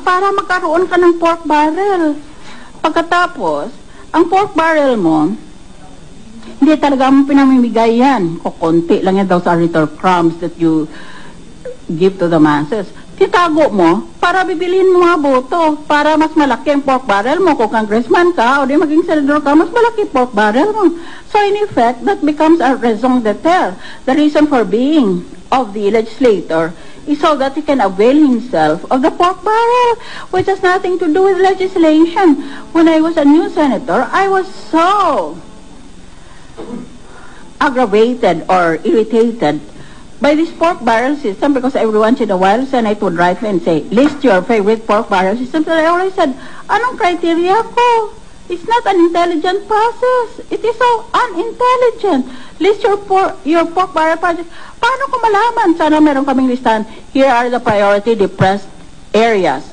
para magkaroon ka ng pork barrel. Pagkatapos, ang pork barrel mo, hindi talaga mo pinamimigay yan. Kukunti lang yan daw sa little crumbs that you give to the masses. Titago mo para bibiliin mo mga boto. Para mas malaki ang pork barrel mo. Kung congressman ka o di maging senador ka, mas malaki pork barrel mo. So in effect, that becomes a raison d'etre. The reason for being of the legislator is so that he can avail himself of the pork barrel, which has nothing to do with legislation. When I was a new senator, I was so aggravated or irritated by this pork barrel system because every once in a while, Senate would write me and say, list your favorite pork barrel system. So I always said, anong criteria ko? It's not an intelligent process. It is so unintelligent. List your pork barrel project. Paano ko malaman? Sana meron kaming listahan. Here are the priority depressed areas.